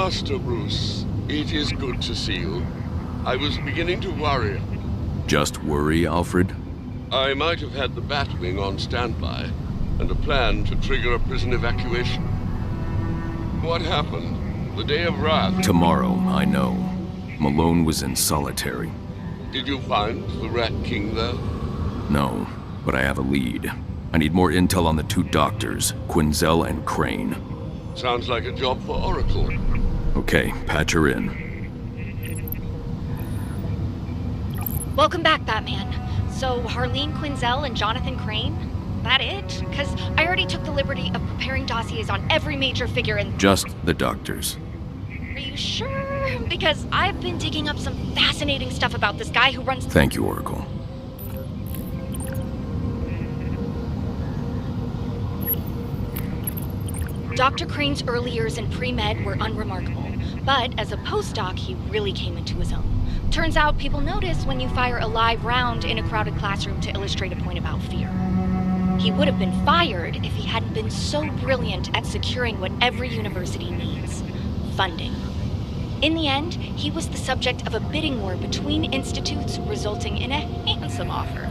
Master Bruce, it is good to see you. I was beginning to worry. Just worry, Alfred? I might have had the Batwing on standby, and a plan to trigger a prison evacuation. What happened? The Day of Wrath? Tomorrow, I know. Malone was in solitary. Did you find the Rat King there? No, but I have a lead. I need more intel on the two doctors, Quinzel and Crane. Sounds like a job for Oracle. Okay, patch her in. Welcome back, Batman. So, Harleen Quinzel and Jonathan Crane? That it? Because I already took the liberty of preparing dossiers on every major figure in... Just the doctors. Are you sure? Because I've been digging up some fascinating stuff about this guy who runs... Thank you, Oracle. Dr. Crane's early years in pre-med were unremarkable, but as a postdoc, he really came into his own. Turns out people notice when you fire a live round in a crowded classroom to illustrate a point about fear. He would have been fired if he hadn't been so brilliant at securing what every university needs: funding. In the end, he was the subject of a bidding war between institutes, resulting in a handsome offer.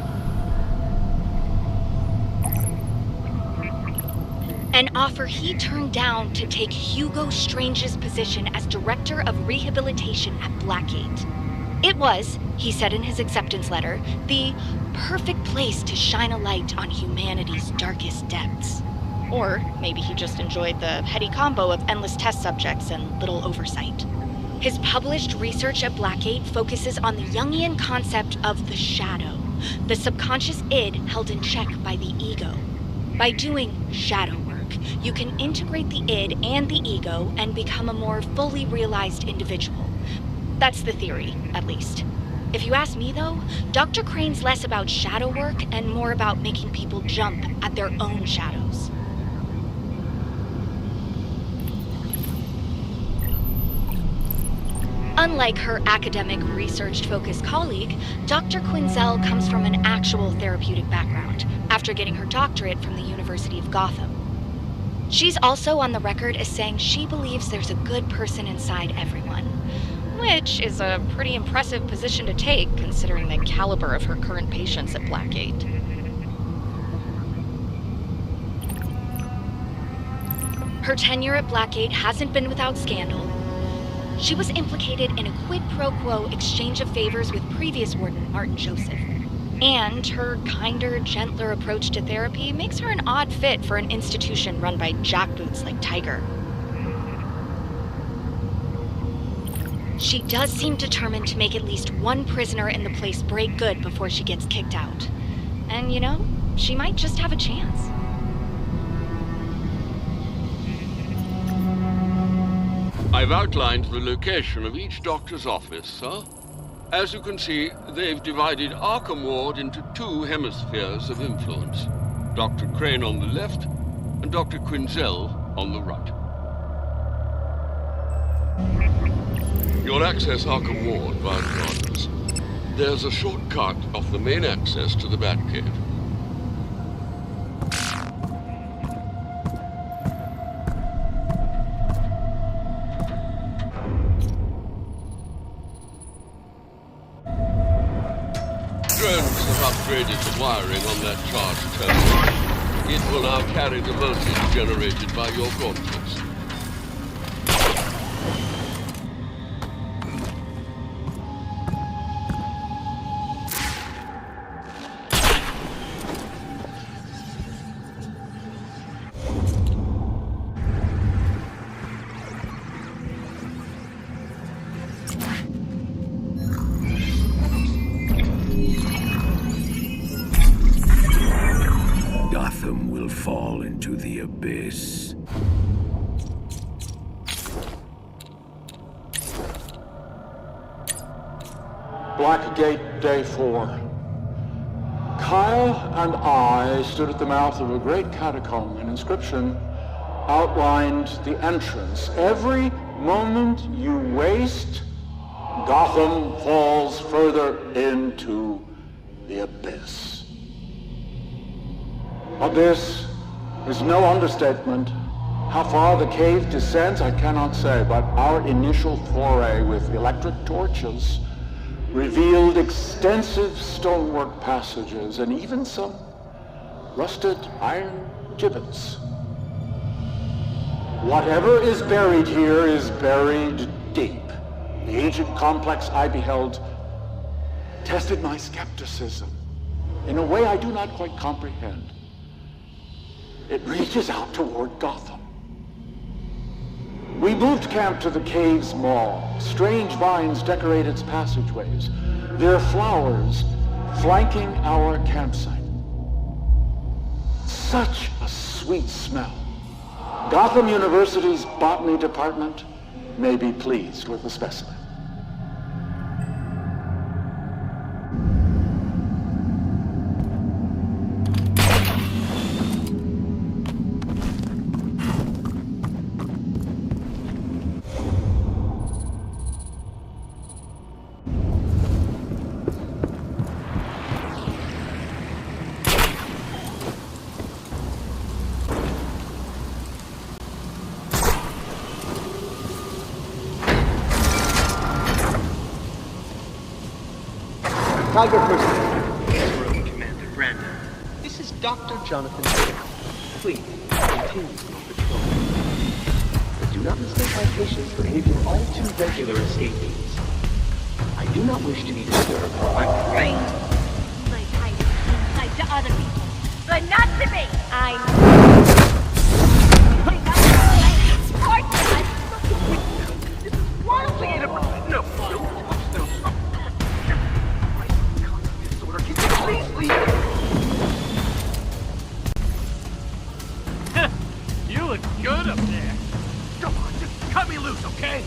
An offer he turned down to take Hugo Strange's position as Director of Rehabilitation at Blackgate. It was, he said in his acceptance letter, the perfect place to shine a light on humanity's darkest depths. Or maybe he just enjoyed the heady combo of endless test subjects and little oversight. His published research at Blackgate focuses on the Jungian concept of the shadow, the subconscious id held in check by the ego. By doing shadow work, you can integrate the id and the ego and become a more fully realized individual. That's the theory, at least. If you ask me, though, Dr. Crane's less about shadow work and more about making people jump at their own shadows. Unlike her academic, research-focused colleague, Dr. Quinzel comes from an actual therapeutic background, after getting her doctorate from the University of Gotham. She's also on the record as saying she believes there's a good person inside everyone, which is a pretty impressive position to take, considering the caliber of her current patients at Blackgate. Her tenure at Blackgate hasn't been without scandal. She was implicated in a quid pro quo exchange of favors with previous warden Martin Joseph. And her kinder, gentler approach to therapy makes her an odd fit for an institution run by jackboots like Tyger. She does seem determined to make at least one prisoner in the place break good before she gets kicked out. And you know, she might just have a chance. I've outlined the location of each doctor's office, sir. As you can see, they've divided Arkham Ward into two hemispheres of influence. Dr. Crane on the left, and Dr. Quinzel on the right. You'll access Arkham Ward via the gardens. There's a shortcut off the main access to the Batcave. Drones have upgraded the wiring on that charge terminal. It will now carry the voltage generated by your gauntlets. Gotham will fall into the abyss. Blackgate, Day 4. Kyle and I stood at the mouth of a great catacomb. An inscription outlined the entrance. Every moment you waste, Gotham falls further into the abyss. Abyss is no understatement. How far the cave descends, I cannot say, but our initial foray with electric torches revealed extensive stonework passages and even some rusted iron gibbets. Whatever is buried here is buried deep. The ancient complex I beheld tested my skepticism in a way I do not quite comprehend. It reaches out toward Gotham. We moved camp to the cave's mall. Strange vines decorate its passageways, their flowers flanking our campsite. Such a sweet smell. Gotham University's botany department may be pleased with the specimen. Tyger First Room Commander Brandon. This is Dr. Jonathan Taylor. Please, continue your patrol. But do not mistake my patient's behavior all too regular escapees. I do not wish to be disturbed while I'm trained. Like Tyger, to other people, but not to me. You look good up there. Come on, just cut me loose, okay?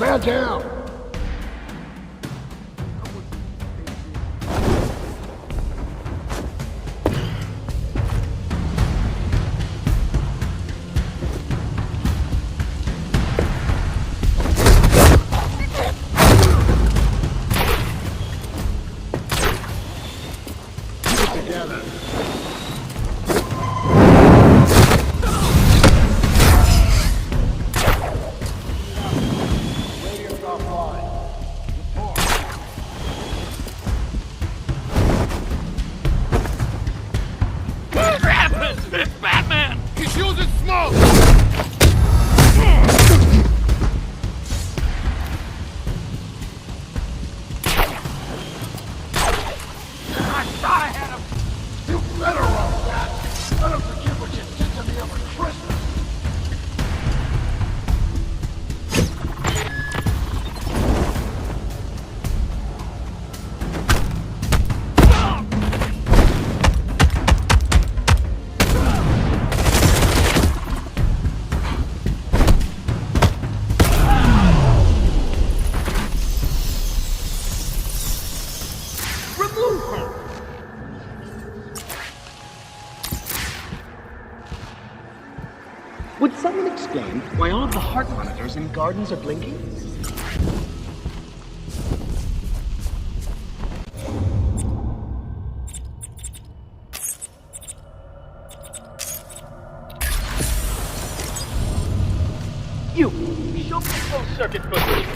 Man down! It's Batman! He's using smoke! I thought I had him! You better run, Bat! Let him forget what you did to me over Christmas! Would someone explain why all of the heart monitors in gardens are blinking? You! Show me the closed circuit footage!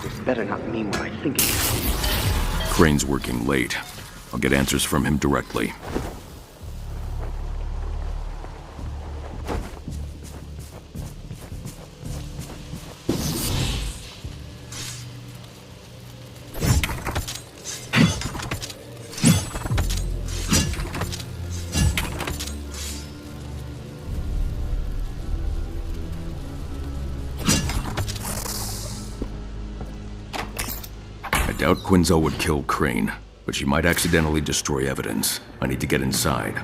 This better not mean what I think it is. Crane's working late. I'll get answers from him directly. doubt Quinzel would kill Crane, but she might accidentally destroy evidence. I need to get inside.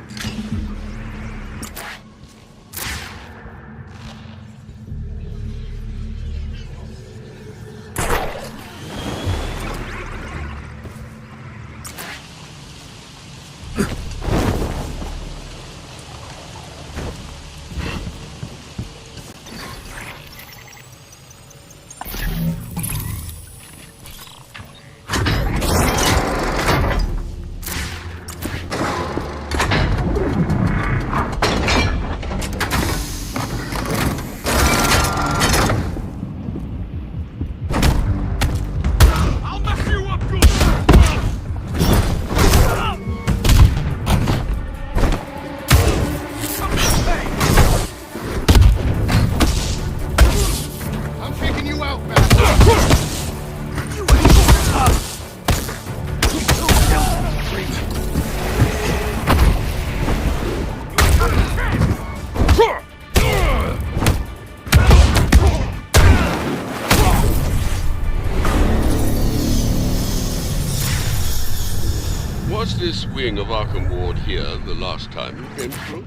Was this wing of Arkham Ward here the last time you came through?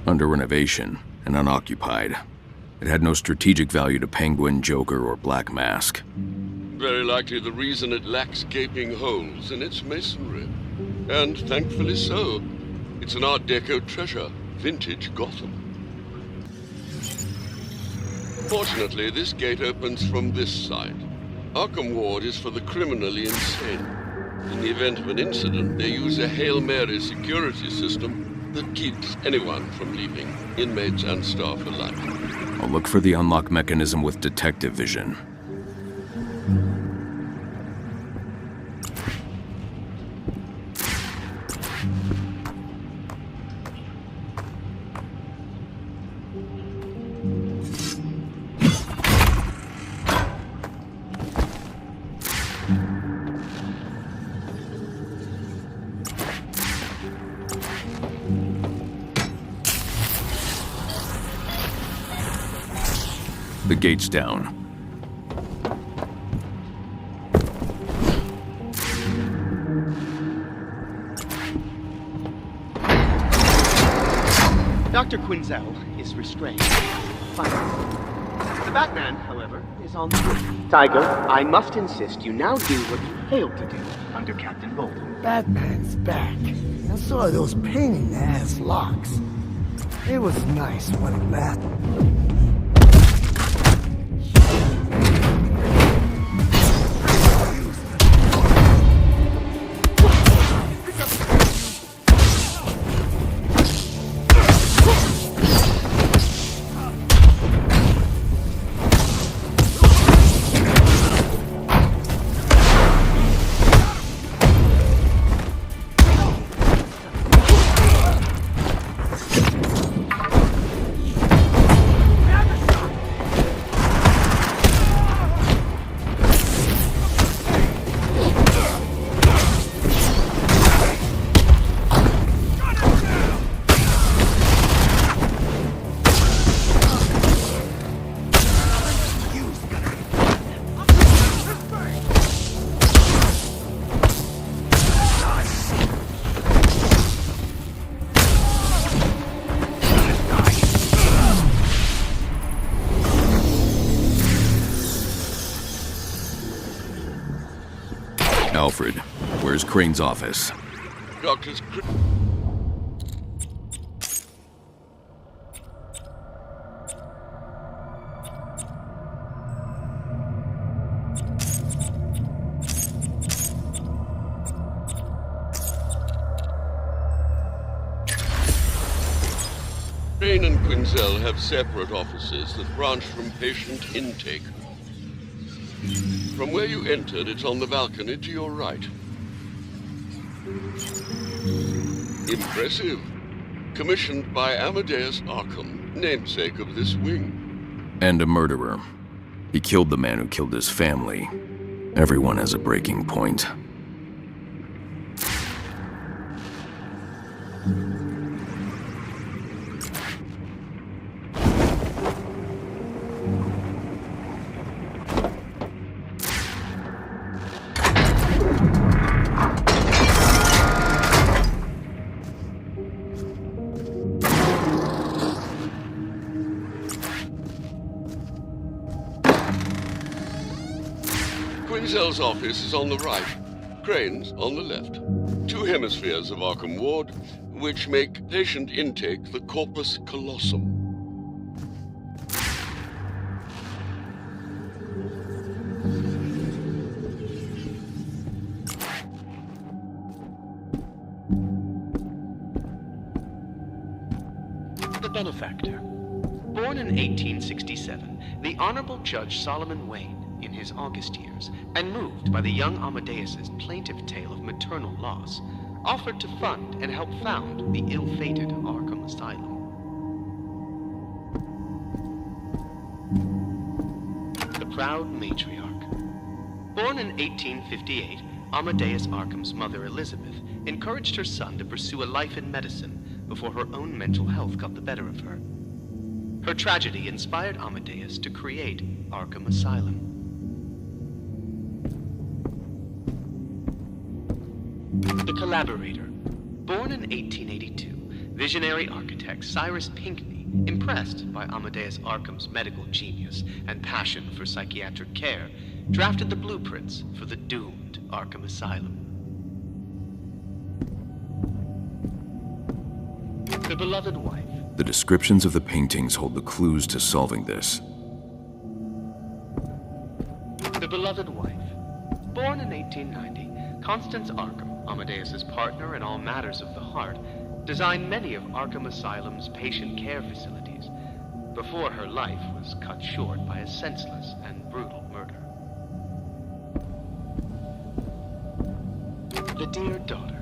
Under renovation and unoccupied. It had no strategic value to Penguin, Joker, or Black Mask. Very likely the reason it lacks gaping holes in its masonry. And thankfully so. It's an Art Deco treasure, vintage Gotham. Fortunately, this gate opens from this side. Arkham Ward is for the criminally insane. In the event of an incident, they use a Hail Mary security system that keeps anyone from leaving, inmates and staff alike. I'll look for the unlock mechanism with detective vision. The gate's down. Dr. Quinzel is restrained. Finally. The Batman, however, is on the roof. Tyger, I must insist you now do what you failed to do under Captain Bolton. Batman's back. And so are those pain-in-the-ass locks. It was nice, wasn't that? Alfred, where's Crane's office? Doctor's... Crane and Quinzel have separate offices that branch from patient intake. From where you entered, it's on the balcony to your right. Impressive. Commissioned by Amadeus Arkham, namesake of this wing. And a murderer. He killed the man who killed his family. Everyone has a breaking point. Quinzel's office is on the right, Crane's on the left. Two hemispheres of Arkham Ward, which make patient intake the corpus callosum. The benefactor. Born in 1867, the Honorable Judge Solomon Wayne, in his August years, and moved by the young Amadeus's plaintive tale of maternal loss, offered to fund and help found the ill-fated Arkham Asylum. The proud matriarch. Born in 1858, Amadeus Arkham's mother, Elizabeth, encouraged her son to pursue a life in medicine before her own mental health got the better of her. Her tragedy inspired Amadeus to create Arkham Asylum. The collaborator. Born in 1882, visionary architect Cyrus Pinckney, impressed by Amadeus Arkham's medical genius and passion for psychiatric care, drafted the blueprints for the doomed Arkham Asylum. The beloved wife. The descriptions of the paintings hold the clues to solving this. The beloved wife. Born in 1890, Constance Arkham, Amadeus's partner in all matters of the heart, designed many of Arkham Asylum's patient care facilities before her life was cut short by a senseless and brutal murder. The dear daughter.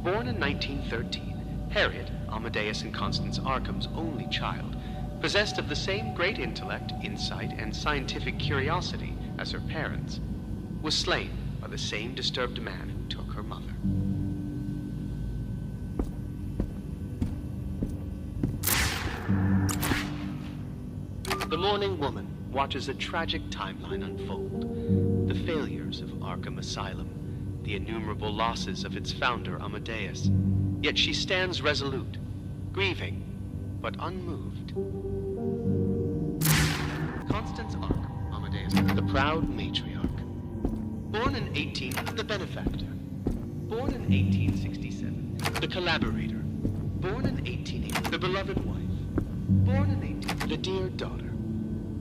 Born in 1913, Harriet, Amadeus and Constance Arkham's only child, possessed of the same great intellect, insight, and scientific curiosity as her parents, was slain by the same disturbed man who took her mother. The mourning woman watches a tragic timeline unfold. The failures of Arkham Asylum, the innumerable losses of its founder, Amadeus. Yet she stands resolute, grieving, but unmoved. Constance Arkham, Amadeus, the proud matriarch. Born in the benefactor. Born in 1867, the collaborator. Born in 1880, the beloved wife. Born in the dear daughter.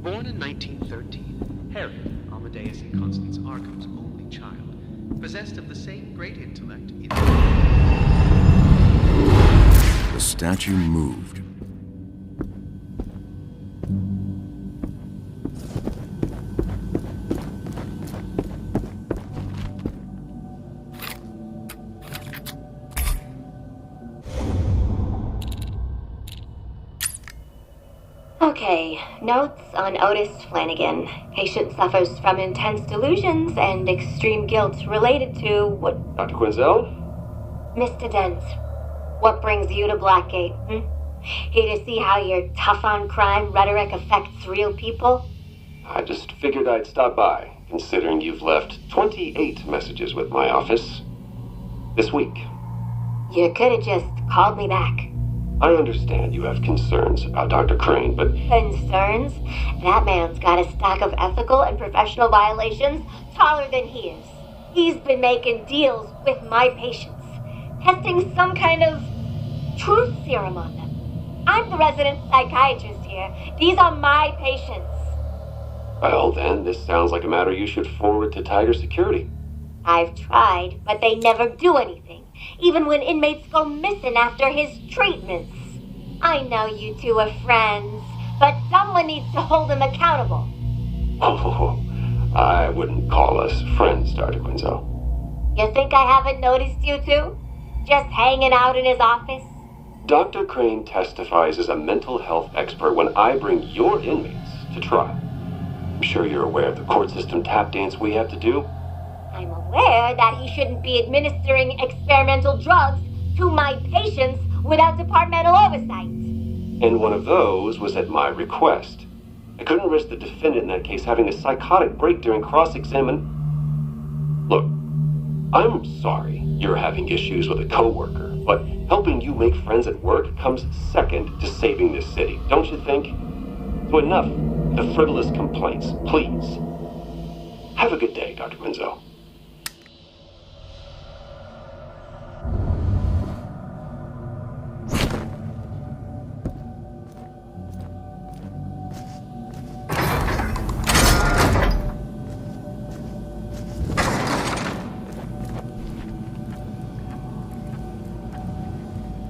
Born in 1913, Harriet, Amadeus and Constance Arkham's only child, possessed of the same great intellect. The statue moved. Okay, notes on Otis Flanagan. Patient suffers from intense delusions and extreme guilt related to what... Dr. Quinzel? Mr. Dent, what brings you to Blackgate, Here to see how your tough-on-crime rhetoric affects real people? I just figured I'd stop by, considering you've left 28 messages with my office this week. You could have just called me back. I understand you have concerns about Dr. Crane, but... Concerns? That man's got a stack of ethical and professional violations taller than his. He's been making deals with my patients, testing some kind of truth serum on them. I'm the resident psychiatrist here. These are my patients. Well, then, this sounds like a matter you should forward to Tyger Security. I've tried, but they never do anything, even when inmates go missing after his treatments. I know you two are friends, but someone needs to hold him accountable. Oh, I wouldn't call us friends, Dr. Quinzel. You think I haven't noticed you two? Just hanging out in his office? Dr. Crane testifies as a mental health expert when I bring your inmates to trial. I'm sure you're aware of the court system tap dance we have to do. I'm aware that he shouldn't be administering experimental drugs to my patients without departmental oversight. And one of those was at my request. I couldn't risk the defendant in that case having a psychotic break during cross-examination. Look, I'm sorry you're having issues with a coworker, but helping you make friends at work comes second to saving this city, don't you think? So enough of the frivolous complaints, please. Have a good day, Dr. Quinzel.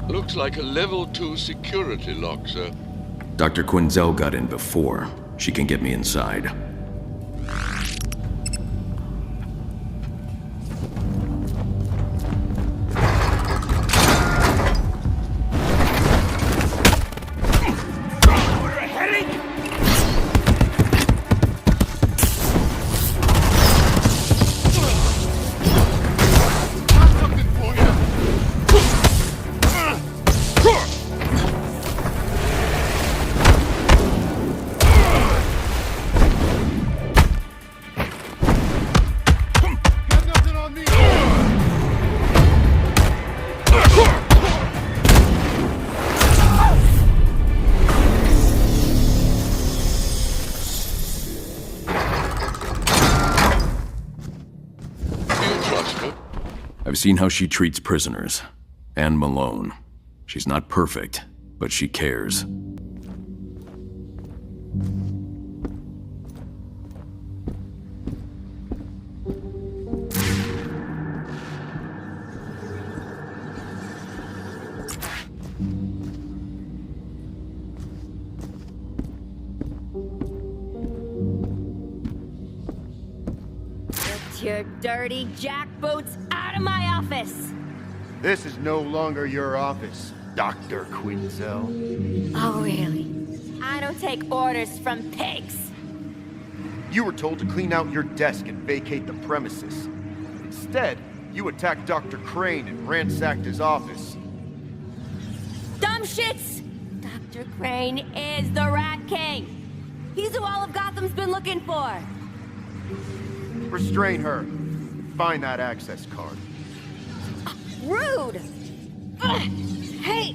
Looks like a level 2 security lock, sir. Dr. Quinzel got in before. She can get me inside. I've seen how she treats prisoners. And Malone. She's not perfect, but she cares. Get your dirty jackboots out of my office! This is no longer your office, Dr. Quinzel. Oh, really? I don't take orders from pigs! You were told to clean out your desk and vacate the premises. Instead, you attacked Dr. Crane and ransacked his office. Dumb shits! Dr. Crane is the Rat King! He's who all of Gotham's been looking for! Restrain her. Find that access card. Rude! Hey!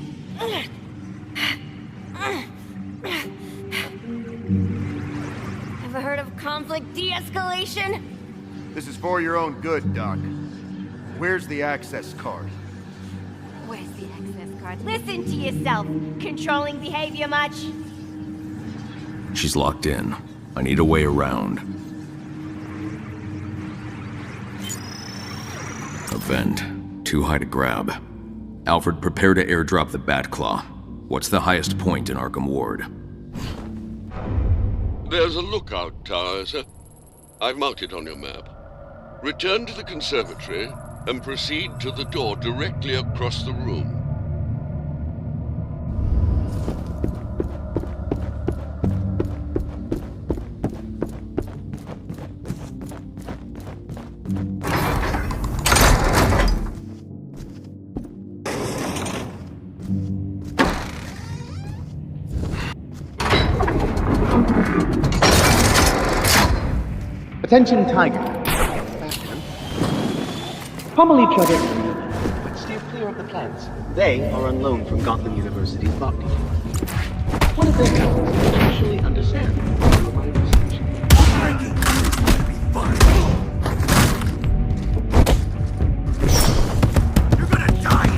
Ever heard of conflict de-escalation? This is for your own good, Doc. Where's the access card? Where's the access card? Listen to yourself! Controlling behavior much? She's locked in. I need a way around. A vent. Too high to grab. Alfred, prepare to airdrop the Batclaw. What's the highest point in Arkham Ward? There's a lookout tower, sir. I've marked it on your map. Return to the conservatory and proceed to the door directly across the room. Attention, Tyger. Batman. Pummel each other, but steer clear of the plants. They are on loan from Gotham University's botany. One of their fellows actually understand my research. You're gonna die!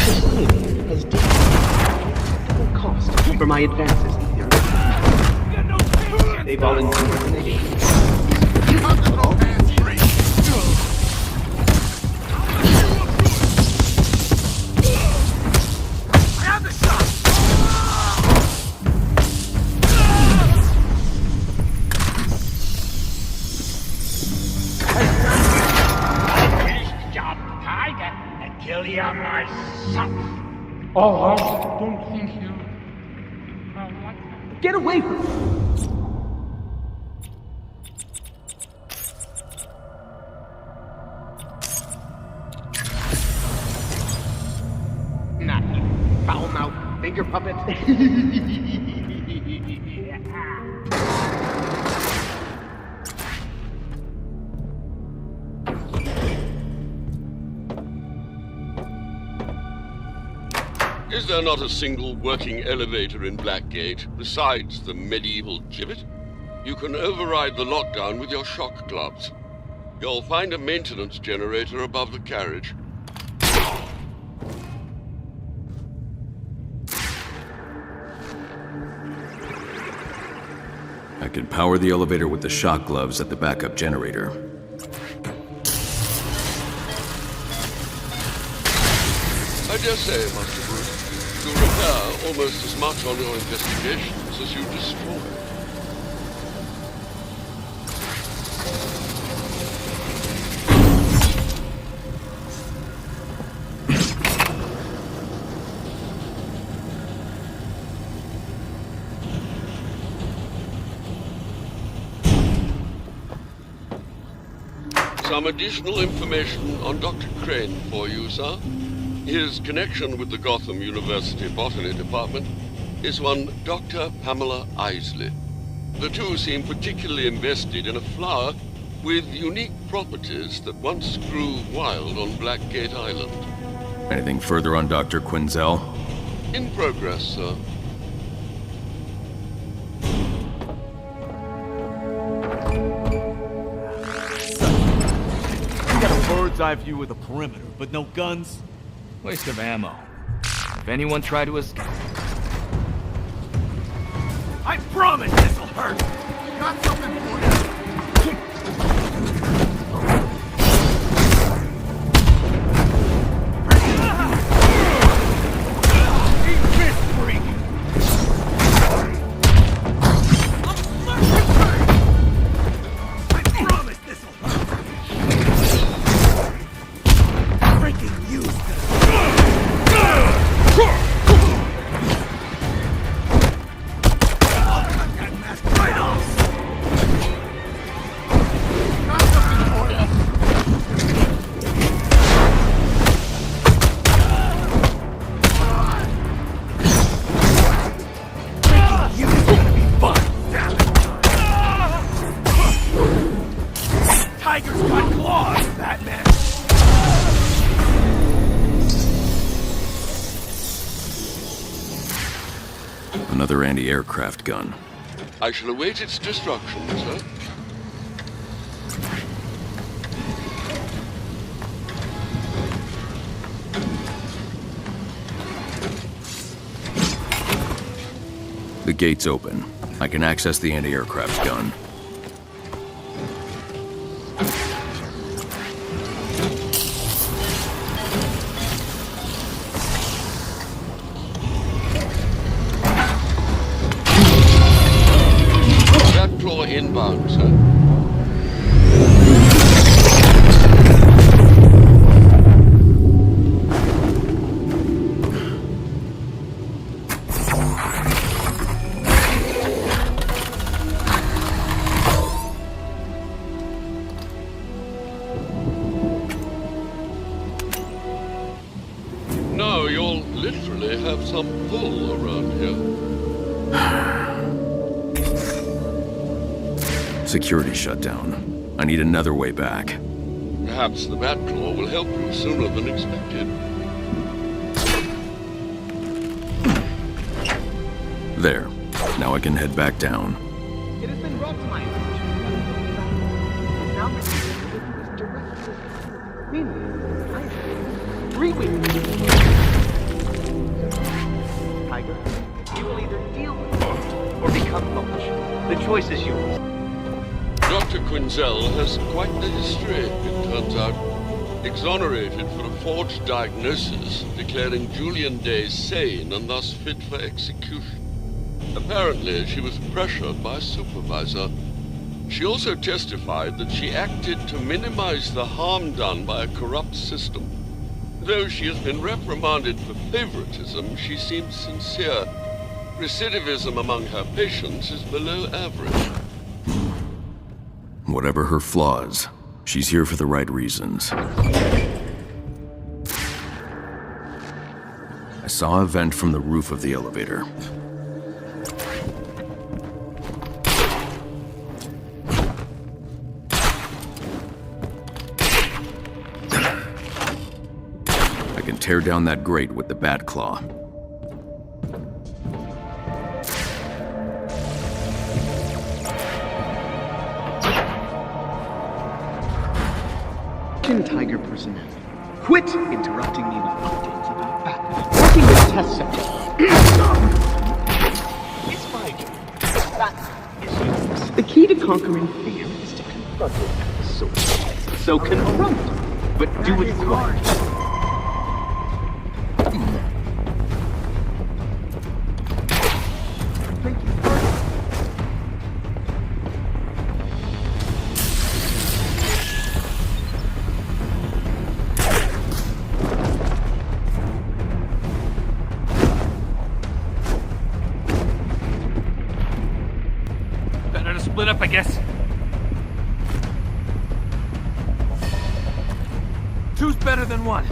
Society has double cost for my advances. They volunteered to make it. I have the shot! Finished the job, Tyger, and kill you myself. Oh, I don't think you... Get away from me! Foul mouth, finger puppet. Is there not a single working elevator in Blackgate besides the medieval gibbet? You can override the lockdown with your shock gloves. You'll find a maintenance generator above the carriage. I can power the elevator with the shock gloves at the backup generator. I dare say, Master Bruce, you repair almost as much on your investigations as you destroy. Some additional information on Dr. Crane for you, sir. His connection with the Gotham University Botany Department is one Dr. Pamela Isley. The two seem particularly invested in a flower with unique properties that once grew wild on Blackgate Island. Anything further on Dr. Quinzel? In progress, sir. We got a bird's eye view of the perimeter, but no guns. Waste of ammo. If anyone tried to escape... I promise this'll hurt! Got something for you. Tyger's got claws, Batman! Another anti-aircraft gun. I shall await its destruction, sir. The gate's open. I can access the anti-aircraft gun. Batclaw inbound, sir. Now you'll literally have some pull around here. Security shut down. I need another way back. Perhaps the Batclaw will help you sooner than expected. There. Now I can head back down. It has been brought to my attention that the now receiving was directed. Meanwhile, Tyger, 3 weeks. Tyger, you will either deal with it or become mulch. The choice is yours. Dr. Quinzel has quite the history, it turns out. Exonerated for a forged diagnosis, declaring Julian Day sane and thus fit for execution. Apparently, she was pressured by a supervisor. She also testified that she acted to minimize the harm done by a corrupt system. Though she has been reprimanded for favoritism, she seems sincere. Recidivism among her patients is below average. Whatever her flaws, she's here for the right reasons. I saw a vent from the roof of the elevator. I can tear down that grate with the Batclaw. Attention, Tyger personnel. Quit interrupting me with updates about Batman. Working with test subjects. It's my job. That is yours. The key to conquering fear is to confront it. So confront it, but do it quietly. Split up, I guess. Two's better than one.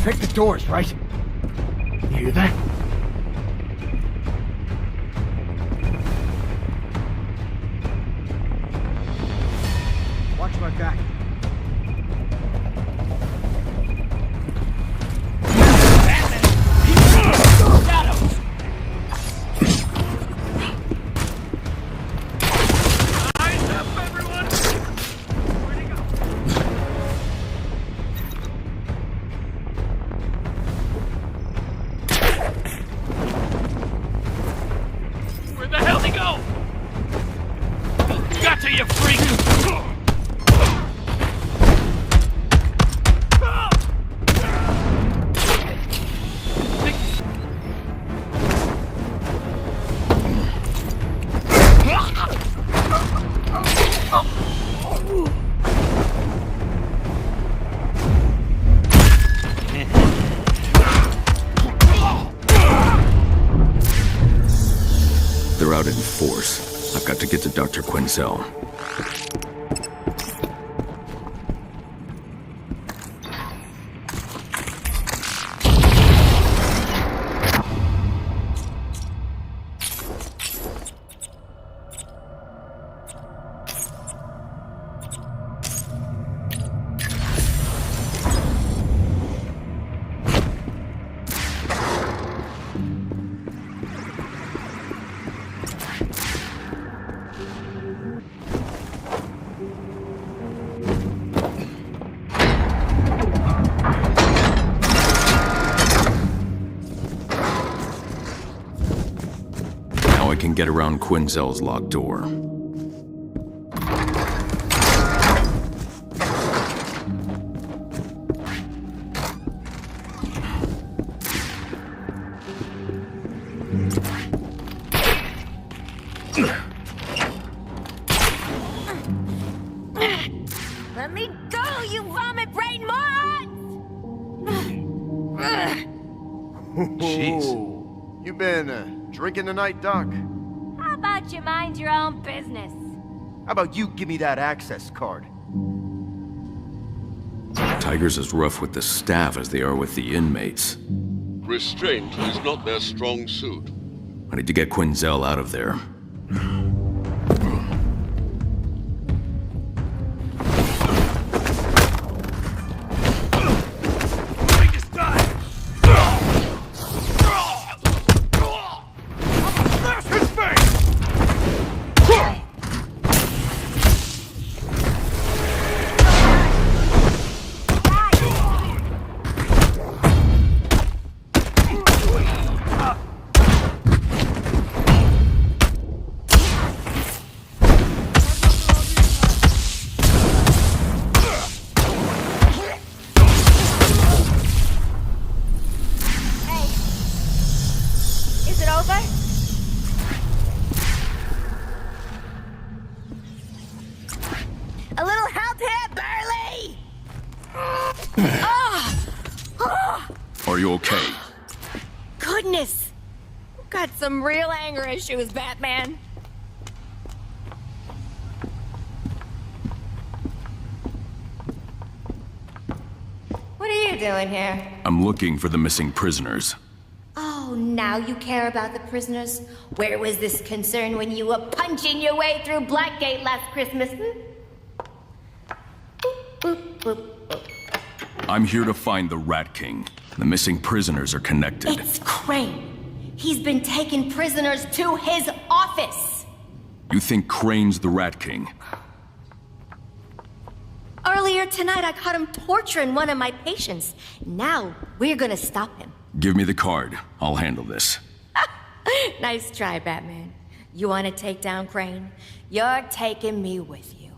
Take the doors, right? You hear that? Watch my back. Shadows! Eyes up, everyone! Where'd he go? Where the hell did he go? Got to, you freak! They're out in force. I've got to get to Dr. Quinzel. I can get around Quinzel's locked door. Let me go, you vomit brain morons! Jeez. You been drinking tonight, Doc? How about you mind your own business? How about you give me that access card? Tyger's as rough with the staff as they are with the inmates. Restraint is not their strong suit. I need to get Quinzel out of there. A little help here, Burley! Are you okay? Goodness! Got some real anger issues, Batman. doing here? I'm looking for the missing prisoners. Oh, now you care about the prisoners? Where was this concern when you were punching your way through Blackgate last Christmas? Boop, boop, boop, boop. I'm here to find the Rat King. The missing prisoners are connected. It's Crane. He's been taking prisoners to his office. You think Crane's the Rat King? Earlier tonight, I caught him torturing one of my patients. Now, we're gonna stop him. Give me the card. I'll handle this. Nice try, Batman. You want to take down Crane? You're taking me with you.